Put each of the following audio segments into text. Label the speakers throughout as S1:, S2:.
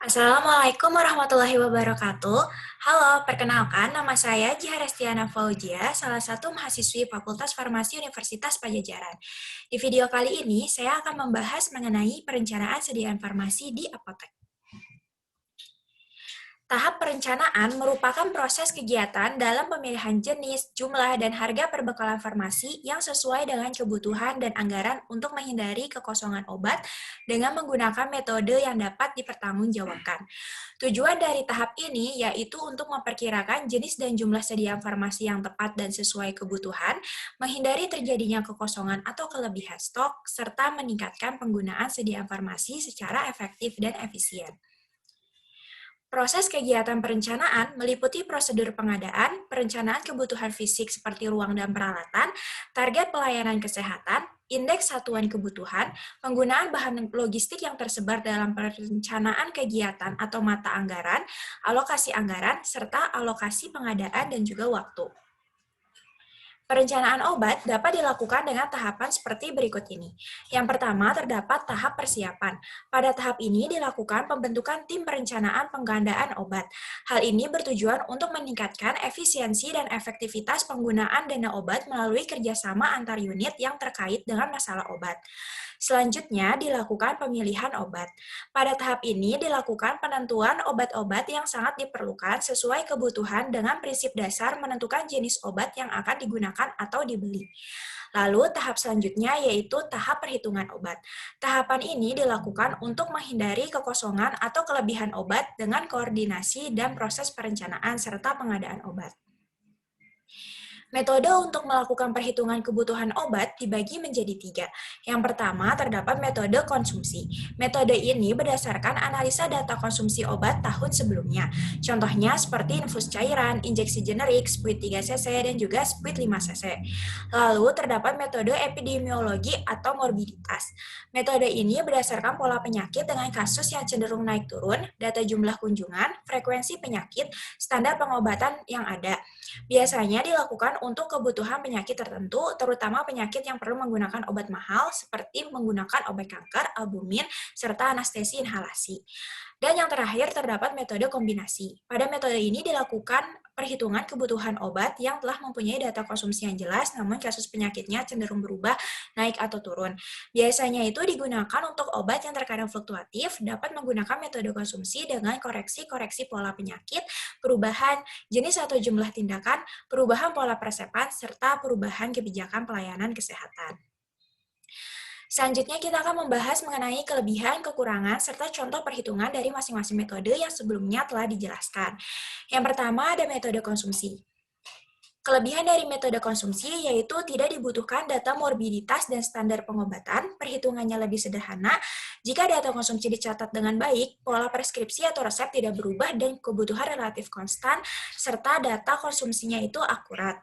S1: Assalamualaikum warahmatullahi wabarakatuh. Halo, perkenalkan nama saya Jiha Restiana Fauzia, salah satu mahasiswi Fakultas Farmasi Universitas Pajajaran. Di video kali ini, saya akan membahas mengenai perencanaan sediaan farmasi di apotek. Tahap perencanaan merupakan proses kegiatan dalam pemilihan jenis, jumlah, dan harga perbekalan farmasi yang sesuai dengan kebutuhan dan anggaran untuk menghindari kekosongan obat dengan menggunakan metode yang dapat dipertanggungjawabkan. Tujuan dari tahap ini yaitu untuk memperkirakan jenis dan jumlah sediaan farmasi yang tepat dan sesuai kebutuhan, menghindari terjadinya kekosongan atau kelebihan stok, serta meningkatkan penggunaan sediaan farmasi secara efektif dan efisien. Proses kegiatan perencanaan meliputi prosedur pengadaan, perencanaan kebutuhan fisik seperti ruang dan peralatan, target pelayanan kesehatan, indeks satuan kebutuhan, penggunaan bahan logistik yang tersebar dalam perencanaan kegiatan atau mata anggaran, alokasi anggaran, serta alokasi pengadaan dan juga waktu. Perencanaan obat dapat dilakukan dengan tahapan seperti berikut ini. Yang pertama, terdapat tahap persiapan. Pada tahap ini dilakukan pembentukan tim perencanaan penggandaan obat. Hal ini bertujuan untuk meningkatkan efisiensi dan efektivitas penggunaan dana obat melalui kerjasama antar unit yang terkait dengan masalah obat. Selanjutnya, dilakukan pemilihan obat. Pada tahap ini dilakukan penentuan obat-obat yang sangat diperlukan sesuai kebutuhan dengan prinsip dasar menentukan jenis obat yang akan digunakan atau dibeli. Lalu tahap selanjutnya yaitu tahap perhitungan obat. Tahapan ini dilakukan untuk menghindari kekosongan atau kelebihan obat dengan koordinasi dan proses perencanaan serta pengadaan obat. Metode untuk melakukan perhitungan kebutuhan obat dibagi menjadi 3. Yang pertama, terdapat metode konsumsi. Metode ini berdasarkan analisa data konsumsi obat tahun sebelumnya. Contohnya seperti infus cairan, injeksi generik, spuit 3 cc, dan juga spuit 5 cc. Lalu, terdapat metode epidemiologi atau morbiditas. Metode ini berdasarkan pola penyakit dengan kasus yang cenderung naik turun, data jumlah kunjungan, frekuensi penyakit, standar pengobatan yang ada. Biasanya dilakukan untuk kebutuhan penyakit tertentu, terutama penyakit yang perlu menggunakan obat mahal seperti menggunakan obat kanker, albumin, serta anestesi inhalasi. Dan yang terakhir terdapat metode kombinasi. Pada metode ini dilakukan perhitungan kebutuhan obat yang telah mempunyai data konsumsi yang jelas, namun kasus penyakitnya cenderung berubah, naik atau turun. Biasanya itu digunakan untuk obat yang terkadang fluktuatif, dapat menggunakan metode konsumsi dengan koreksi-koreksi pola penyakit, perubahan jenis atau jumlah tindakan, perubahan pola persepan, serta perubahan kebijakan pelayanan kesehatan. Selanjutnya kita akan membahas mengenai kelebihan, kekurangan, serta contoh perhitungan dari masing-masing metode yang sebelumnya telah dijelaskan. Yang pertama ada metode konsumsi. Kelebihan dari metode konsumsi yaitu tidak dibutuhkan data morbiditas dan standar pengobatan, perhitungannya lebih sederhana. Jika data konsumsi dicatat dengan baik, pola preskripsi atau resep tidak berubah dan kebutuhan relatif konstan, serta data konsumsinya itu akurat.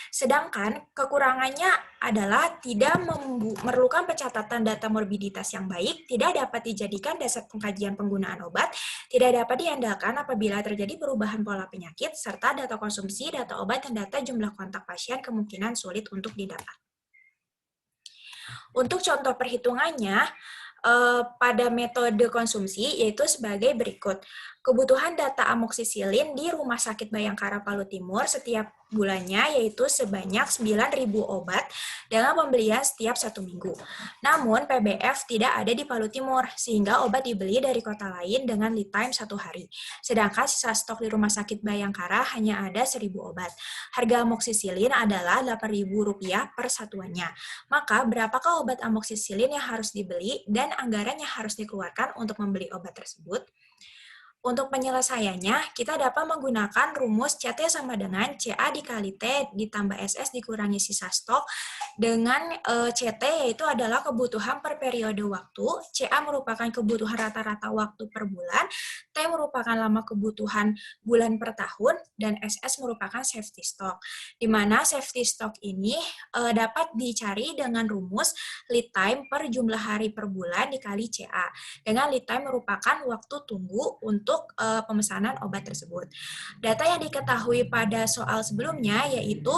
S1: Sedangkan kekurangannya adalah tidak memerlukan pencatatan data morbiditas yang baik, tidak dapat dijadikan dasar pengkajian penggunaan obat, tidak dapat diandalkan apabila terjadi perubahan pola penyakit, serta data konsumsi, data obat, dan data jumlah kontak pasien kemungkinan sulit untuk didapat. Untuk contoh perhitungannya, pada metode konsumsi yaitu sebagai berikut. Kebutuhan data amoksisilin di Rumah Sakit Bayangkara Palu Timur setiap bulannya yaitu sebanyak 9.000 obat dengan pembelian setiap 1 minggu. Namun PBF tidak ada di Palu Timur sehingga obat dibeli dari kota lain dengan lead time 1 hari. Sedangkan sisa stok di Rumah Sakit Bayangkara hanya ada 1.000 obat. Harga amoksisilin adalah Rp8.000 per satuannya. Maka berapakah obat amoksisilin yang harus dibeli dan anggaran yang harus dikeluarkan untuk membeli obat tersebut? Untuk penyelesaiannya, kita dapat menggunakan rumus CT sama dengan CA dikali T ditambah SS dikurangi sisa stok dengan CT yaitu adalah kebutuhan per periode waktu, CA merupakan kebutuhan rata-rata waktu per bulan, T merupakan lama kebutuhan bulan per tahun, dan SS merupakan safety stock. Di mana safety stock ini dapat dicari dengan rumus lead time per jumlah hari per bulan dikali CA. Dengan lead time merupakan waktu tunggu untuk pemesanan obat tersebut. Data yang diketahui pada soal sebelumnya yaitu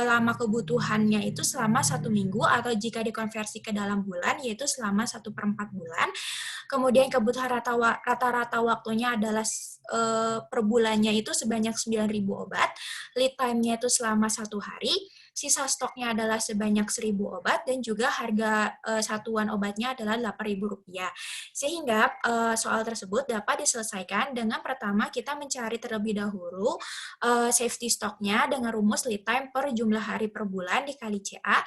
S1: lama kebutuhannya itu selama 1 minggu atau jika dikonversi ke dalam bulan yaitu selama 1/4 bulan. Kemudian kebutuhan rata-rata waktunya adalah per bulannya itu sebanyak 9.000 obat, lead time-nya itu selama 1 hari, sisa stoknya adalah sebanyak 1.000 obat, dan juga harga satuan obatnya adalah Rp8.000. Sehingga soal tersebut dapat diselesaikan dengan pertama kita mencari terlebih dahulu safety stoknya dengan rumus lead time per jumlah hari per bulan dikali CA.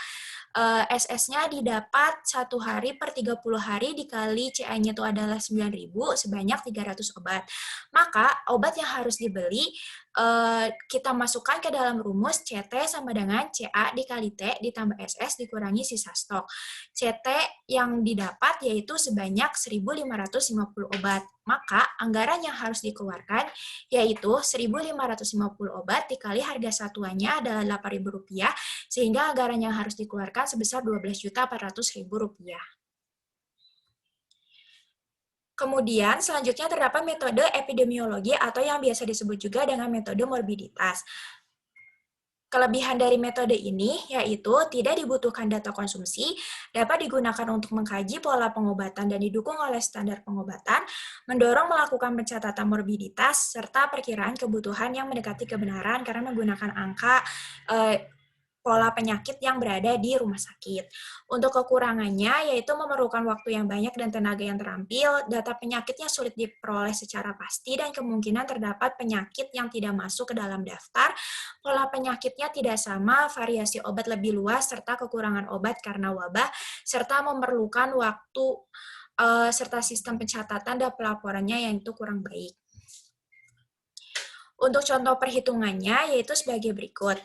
S1: SS-nya didapat 1 hari per 30 hari dikali CA-nya itu adalah 9.000 sebanyak 300 obat. Maka obat yang harus dibeli kita masukkan ke dalam rumus CT sama dengan CA dikali T ditambah SS dikurangi sisa stok. CT yang didapat yaitu sebanyak 1.550 obat. Maka anggaran yang harus dikeluarkan yaitu 1.550 obat dikali harga satuannya adalah Rp8.000, sehingga anggaran yang harus dikeluarkan sebesar Rp12.400.000. Kemudian selanjutnya terdapat metode epidemiologi atau yang biasa disebut juga dengan metode morbiditas. Kelebihan dari metode ini yaitu tidak dibutuhkan data konsumsi, dapat digunakan untuk mengkaji pola pengobatan dan didukung oleh standar pengobatan, mendorong melakukan pencatatan morbiditas, serta perkiraan kebutuhan yang mendekati kebenaran karena menggunakan angka pola penyakit yang berada di rumah sakit. Untuk kekurangannya, yaitu memerlukan waktu yang banyak dan tenaga yang terampil, data penyakitnya sulit diperoleh secara pasti, dan kemungkinan terdapat penyakit yang tidak masuk ke dalam daftar, pola penyakitnya tidak sama, variasi obat lebih luas, serta kekurangan obat karena wabah, serta memerlukan waktu serta sistem pencatatan dan pelaporannya yang itu kurang baik. Untuk contoh perhitungannya, yaitu sebagai berikut.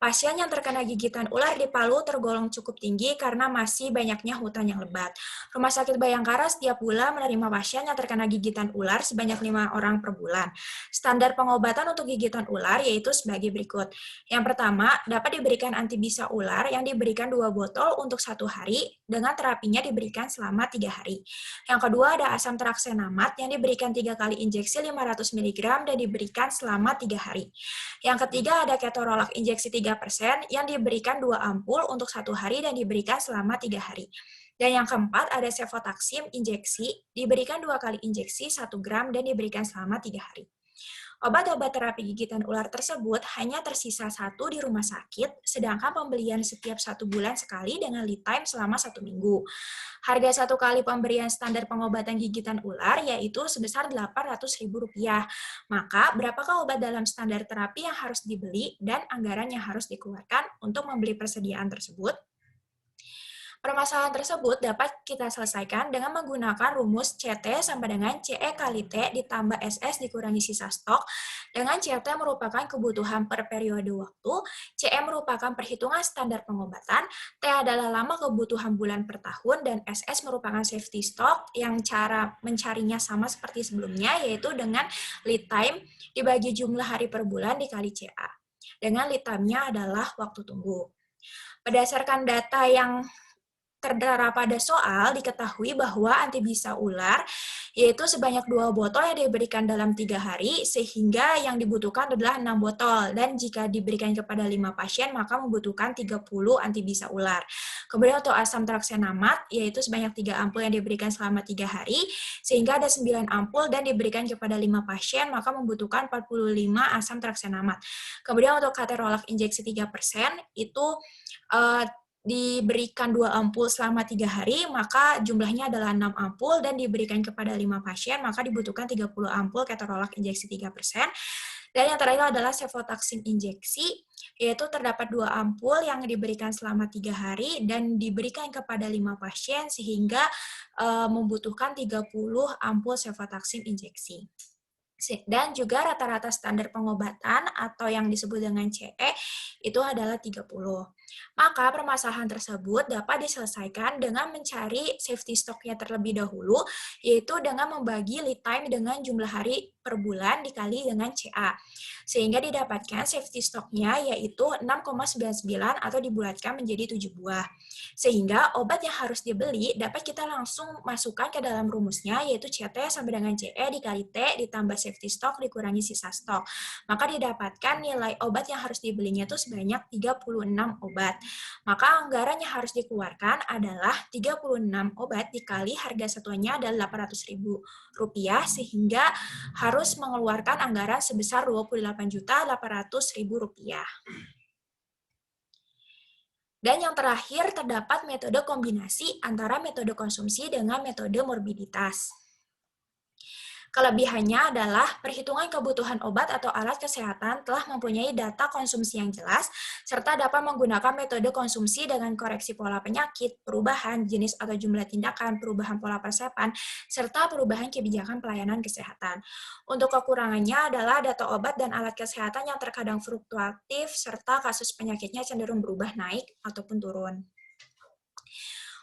S1: Pasien yang terkena gigitan ular di Palu tergolong cukup tinggi karena masih banyaknya hutan yang lebat. Rumah Sakit Bayangkara setiap bulan menerima pasien yang terkena gigitan ular sebanyak 5 orang per bulan. Standar pengobatan untuk gigitan ular yaitu sebagai berikut. Yang pertama, dapat diberikan antibisa ular yang diberikan 2 botol untuk 1 hari, dengan terapinya diberikan selama 3 hari. Yang kedua, ada asam traksenamat yang diberikan 3 kali injeksi 500 mg dan diberikan selama 3 hari. Yang ketiga, ada ketorolak injeksi 3% yang diberikan 2 ampul untuk 1 hari dan diberikan selama 3 hari. Dan yang keempat, ada cefotaxim injeksi, diberikan 2 kali injeksi 1 gram dan diberikan selama 3 hari. Obat-obat terapi gigitan ular tersebut hanya tersisa 1 di rumah sakit, sedangkan pembelian setiap 1 bulan sekali dengan lead time selama 1 minggu. Harga 1 kali pemberian standar pengobatan gigitan ular yaitu sebesar Rp800.000. Maka, berapakah obat dalam standar terapi yang harus dibeli dan anggaran yang harus dikeluarkan untuk membeli persediaan tersebut? Permasalahan tersebut dapat kita selesaikan dengan menggunakan rumus CT sama dengan CE kali T ditambah SS dikurangi sisa stok, dengan CT merupakan kebutuhan per periode waktu, CE merupakan perhitungan standar pengobatan, T adalah lama kebutuhan bulan per tahun, dan SS merupakan safety stock yang cara mencarinya sama seperti sebelumnya, yaitu dengan lead time dibagi jumlah hari per bulan dikali CA. Dengan lead time-nya adalah waktu tunggu. Berdasarkan data yang tertera pada soal, diketahui bahwa antibisa ular yaitu sebanyak 2 botol yang diberikan dalam 3 hari, sehingga yang dibutuhkan adalah 6 botol, dan jika diberikan kepada 5 pasien, maka membutuhkan 30 antibisa ular. Kemudian untuk asam traksenamat, yaitu sebanyak 3 ampul yang diberikan selama 3 hari, sehingga ada 9 ampul dan diberikan kepada 5 pasien, maka membutuhkan 45 asam traksenamat. Kemudian untuk ketorolak injeksi 3%, itu diberikan 2 ampul selama 3 hari, maka jumlahnya adalah 6 ampul dan diberikan kepada 5 pasien, maka dibutuhkan 30 ampul ketorolak injeksi 3%. Dan yang terakhir adalah cefotaxim injeksi, yaitu terdapat 2 ampul yang diberikan selama 3 hari dan diberikan kepada 5 pasien, sehingga membutuhkan 30 ampul cefotaxim injeksi. Dan juga rata-rata standar pengobatan atau yang disebut dengan CE itu adalah 30. Maka permasalahan tersebut dapat diselesaikan dengan mencari safety stock-nya terlebih dahulu, yaitu dengan membagi lead time dengan jumlah hari per bulan dikali dengan CA. Sehingga didapatkan safety stock-nya yaitu 6,99 atau dibulatkan menjadi 7 buah. Sehingga obat yang harus dibeli dapat kita langsung masukkan ke dalam rumusnya, yaitu CT sama dengan CE dikali T ditambah safety stock dikurangi sisa stok. Maka didapatkan nilai obat yang harus dibelinya itu sebanyak 36 obat. obat. Maka anggaran yang harus dikeluarkan adalah 36 obat dikali harga satuannya adalah Rp800.000, sehingga harus mengeluarkan anggaran sebesar Rp28.800.000. Dan yang terakhir, terdapat metode kombinasi antara metode konsumsi dengan metode morbiditas. Kelebihannya adalah perhitungan kebutuhan obat atau alat kesehatan telah mempunyai data konsumsi yang jelas, serta dapat menggunakan metode konsumsi dengan koreksi pola penyakit, perubahan jenis atau jumlah tindakan, perubahan pola persepan, serta perubahan kebijakan pelayanan kesehatan. Untuk kekurangannya adalah data obat dan alat kesehatan yang terkadang fluktuatif, serta kasus penyakitnya cenderung berubah naik ataupun turun.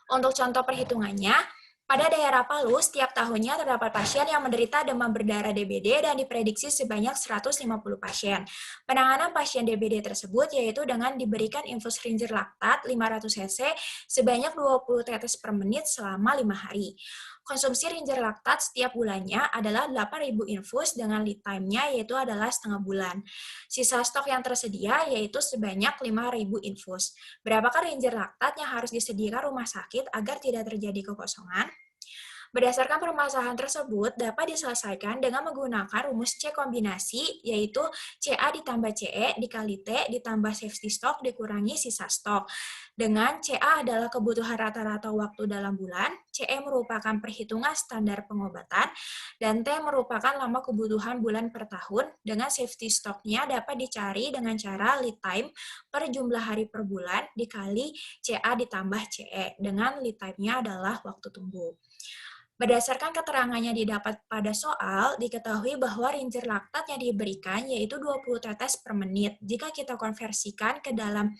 S1: Untuk contoh perhitungannya, pada daerah Palu, setiap tahunnya terdapat pasien yang menderita demam berdarah DBD dan diprediksi sebanyak 150 pasien. Penanganan pasien DBD tersebut yaitu dengan diberikan infus Ringer laktat 500 cc sebanyak 20 tetes per menit selama 5 hari. Konsumsi Ringer laktat setiap bulannya adalah 8.000 infus dengan lead time-nya yaitu adalah setengah bulan. Sisa stok yang tersedia yaitu sebanyak 5.000 infus. Berapakah Ringer laktat yang harus disediakan rumah sakit agar tidak terjadi kekosongan? Berdasarkan permasalahan tersebut, dapat diselesaikan dengan menggunakan rumus C kombinasi, yaitu CA ditambah CE dikali T ditambah safety stock dikurangi sisa stok. Dengan CA adalah kebutuhan rata-rata waktu dalam bulan, CE merupakan perhitungan standar pengobatan, dan T merupakan lama kebutuhan bulan per tahun. Dengan safety stock-nya dapat dicari dengan cara lead time per jumlah hari per bulan dikali CA ditambah CE, dengan lead time-nya adalah waktu tunggu. Berdasarkan keterangannya didapat pada soal, diketahui bahwa Ringer laktat yang diberikan yaitu 20 tetes per menit. Jika kita konversikan ke dalam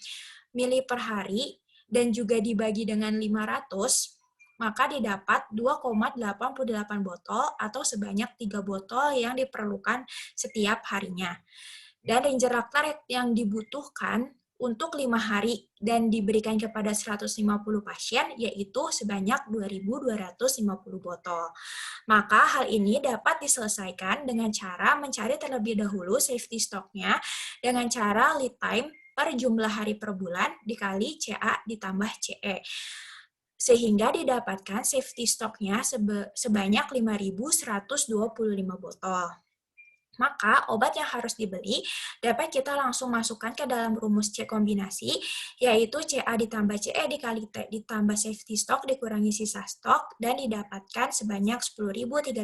S1: mili per hari dan juga dibagi dengan 500, maka didapat 2,88 botol atau sebanyak 3 botol yang diperlukan setiap harinya. Dan Ringer laktat yang dibutuhkan untuk 5 hari dan diberikan kepada 150 pasien, yaitu sebanyak 2.250 botol. Maka hal ini dapat diselesaikan dengan cara mencari terlebih dahulu safety stock-nya dengan cara lead time per jumlah hari per bulan dikali CA ditambah CE. Sehingga didapatkan safety stock-nya sebanyak 5.125 botol. Maka obat yang harus dibeli dapat kita langsung masukkan ke dalam rumus C kombinasi, yaitu CA ditambah CE dikali T ditambah safety stock dikurangi sisa stok, dan didapatkan sebanyak 10.375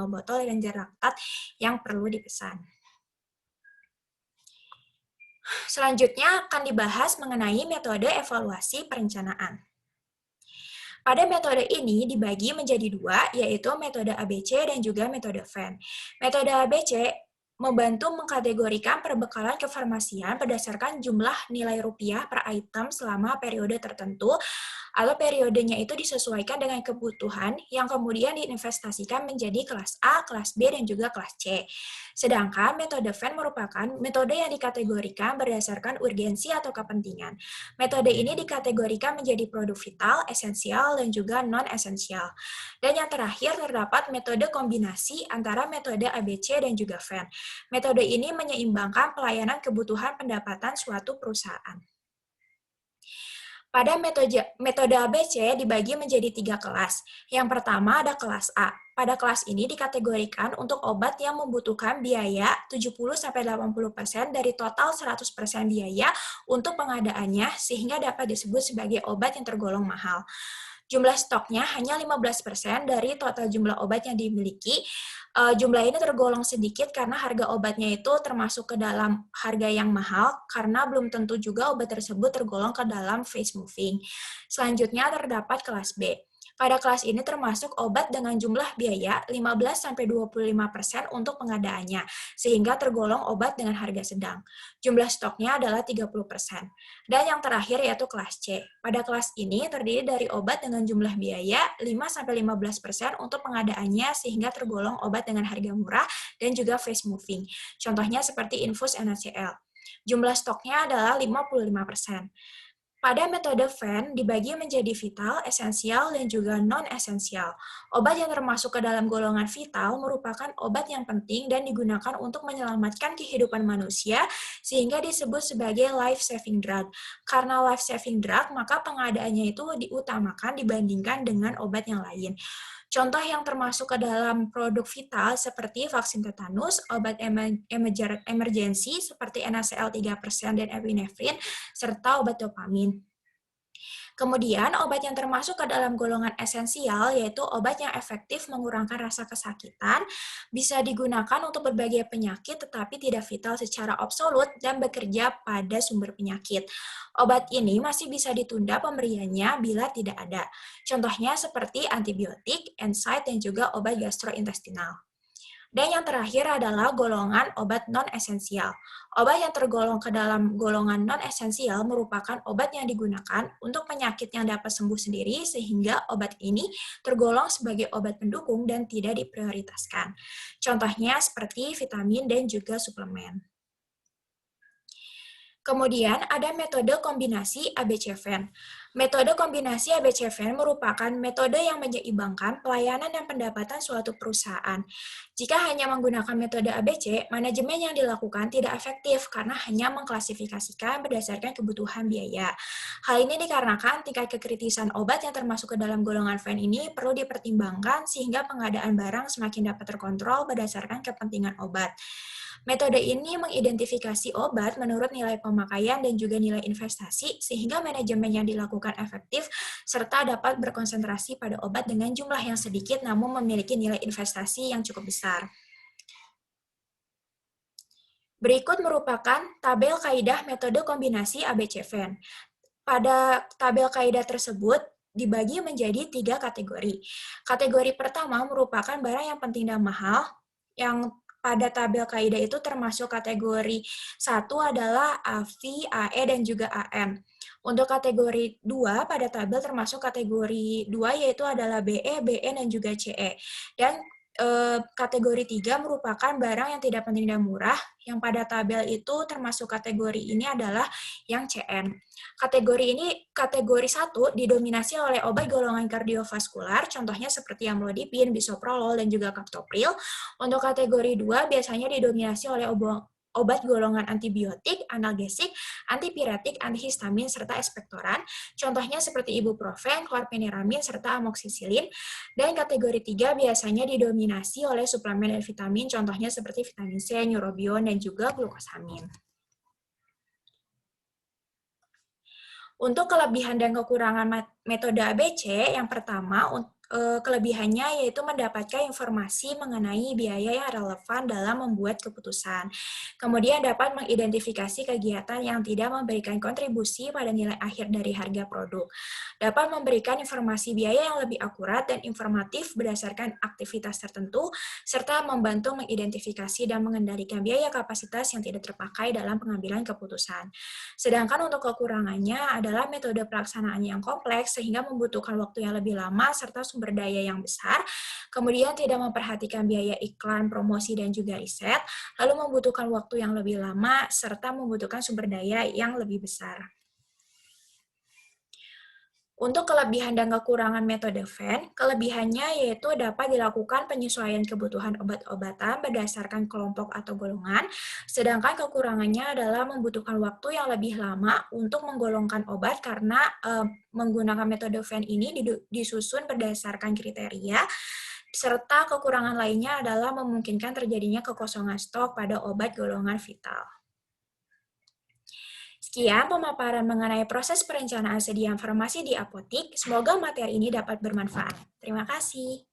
S1: botol Ringer laktat yang perlu dipesan. Selanjutnya akan dibahas mengenai metode evaluasi perencanaan. Pada metode ini dibagi menjadi dua, yaitu metode ABC dan juga metode Venn. Metode ABC membantu mengkategorikan perbekalan kefarmasian berdasarkan jumlah nilai rupiah per item selama periode tertentu, atau periodenya itu disesuaikan dengan kebutuhan yang kemudian diinvestasikan menjadi kelas A, kelas B, dan juga kelas C. Sedangkan metode Venn merupakan metode yang dikategorikan berdasarkan urgensi atau kepentingan. Metode ini dikategorikan menjadi produk vital, esensial, dan juga non-esensial. Dan yang terakhir terdapat metode kombinasi antara metode ABC dan juga Venn. Metode ini menyeimbangkan pelayanan kebutuhan pendapatan suatu perusahaan. Pada metode ABC dibagi menjadi 3 kelas. Yang pertama ada kelas A. Pada kelas ini dikategorikan untuk obat yang membutuhkan biaya 70-80% dari total 100% biaya untuk pengadaannya, sehingga dapat disebut sebagai obat yang tergolong mahal. Jumlah stoknya hanya 15% dari total jumlah obat yang dimiliki. Jumlah ini tergolong sedikit karena harga obatnya itu termasuk ke dalam harga yang mahal, karena belum tentu juga obat tersebut tergolong ke dalam fast moving. Selanjutnya terdapat kelas B. Pada kelas ini termasuk obat dengan jumlah biaya 15-25% untuk pengadaannya, sehingga tergolong obat dengan harga sedang. Jumlah stoknya adalah 30%. Dan yang terakhir yaitu kelas C. Pada kelas ini terdiri dari obat dengan jumlah biaya 5-15% untuk pengadaannya, sehingga tergolong obat dengan harga murah dan juga fast moving. Contohnya seperti infus NaCl. Jumlah stoknya adalah 55%. Pada metode Venn dibagi menjadi vital, esensial, dan juga non-esensial. Obat yang termasuk ke dalam golongan vital merupakan obat yang penting dan digunakan untuk menyelamatkan kehidupan manusia sehingga disebut sebagai life-saving drug. Karena life-saving drug, maka pengadaannya itu diutamakan dibandingkan dengan obat yang lain. Contoh yang termasuk ke dalam produk vital seperti vaksin tetanus, obat emergensi seperti NaCl 3% dan epinefrin, serta obat dopamin. Kemudian, obat yang termasuk ke dalam golongan esensial yaitu obat yang efektif mengurangkan rasa kesakitan, bisa digunakan untuk berbagai penyakit tetapi tidak vital secara absolut dan bekerja pada sumber penyakit. Obat ini masih bisa ditunda pemberiannya bila tidak ada. Contohnya seperti antibiotik, NSAID, dan juga obat gastrointestinal. Dan yang terakhir adalah golongan obat non-esensial. Obat yang tergolong ke dalam golongan non-esensial merupakan obat yang digunakan untuk penyakit yang dapat sembuh sendiri sehingga obat ini tergolong sebagai obat pendukung dan tidak diprioritaskan. Contohnya seperti vitamin dan juga suplemen. Kemudian ada metode kombinasi ABC-Venn. Metode kombinasi ABC-Venn merupakan metode yang menyeimbangkan pelayanan dan pendapatan suatu perusahaan. Jika hanya menggunakan metode ABC, manajemen yang dilakukan tidak efektif karena hanya mengklasifikasikan berdasarkan kebutuhan biaya. Hal ini dikarenakan tingkat kekritisan obat yang termasuk ke dalam golongan Venn ini perlu dipertimbangkan sehingga pengadaan barang semakin dapat terkontrol berdasarkan kepentingan obat. Metode ini mengidentifikasi obat menurut nilai pemakaian dan juga nilai investasi, sehingga manajemen yang dilakukan efektif, serta dapat berkonsentrasi pada obat dengan jumlah yang sedikit namun memiliki nilai investasi yang cukup besar. Berikut merupakan tabel kaidah metode kombinasi ABC-Venn. Pada tabel kaidah tersebut, dibagi menjadi 3 kategori. Kategori pertama merupakan barang yang penting dan mahal, yang pada tabel kaidah itu termasuk kategori 1 adalah AV, AE, dan juga AM. Untuk kategori 2 pada tabel termasuk kategori 2 yaitu adalah BE, BN, dan juga CE. Dan kategori 3 merupakan barang yang tidak penting dan murah, yang pada tabel itu termasuk kategori ini adalah yang CN. Kategori 1 didominasi oleh obat golongan kardiovaskular, contohnya seperti amlodipin, bisoprolol, dan juga captopril. Untuk kategori 2 biasanya didominasi oleh obat golongan antibiotik, analgesik, antipiretik, antihistamin, serta ekspektoran, contohnya seperti ibuprofen, chlorpheniramine, serta amoksisilin. Dan kategori 3 biasanya didominasi oleh suplemen dan vitamin, contohnya seperti vitamin C, neurobion, dan juga glukosamin. Untuk kelebihan dan kekurangan metode ABC, yang pertama, kelebihannya yaitu mendapatkan informasi mengenai biaya yang relevan dalam membuat keputusan. Kemudian dapat mengidentifikasi kegiatan yang tidak memberikan kontribusi pada nilai akhir dari harga produk. Dapat memberikan informasi biaya yang lebih akurat dan informatif berdasarkan aktivitas tertentu, serta membantu mengidentifikasi dan mengendalikan biaya kapasitas yang tidak terpakai dalam pengambilan keputusan. Sedangkan untuk kekurangannya adalah metode pelaksanaannya yang kompleks sehingga membutuhkan waktu yang lebih lama serta sumber daya yang besar, kemudian tidak memperhatikan biaya iklan, promosi, dan juga riset, lalu membutuhkan waktu yang lebih lama, serta membutuhkan sumber daya yang lebih besar. Untuk kelebihan dan kekurangan metode Venn, kelebihannya yaitu dapat dilakukan penyesuaian kebutuhan obat-obatan berdasarkan kelompok atau golongan, sedangkan kekurangannya adalah membutuhkan waktu yang lebih lama untuk menggolongkan obat karena menggunakan metode Venn ini disusun berdasarkan kriteria, serta kekurangan lainnya adalah memungkinkan terjadinya kekosongan stok pada obat golongan vital. Sekian pemaparan mengenai proses perencanaan sediaan farmasi di apotik. Semoga materi ini dapat bermanfaat. Terima kasih.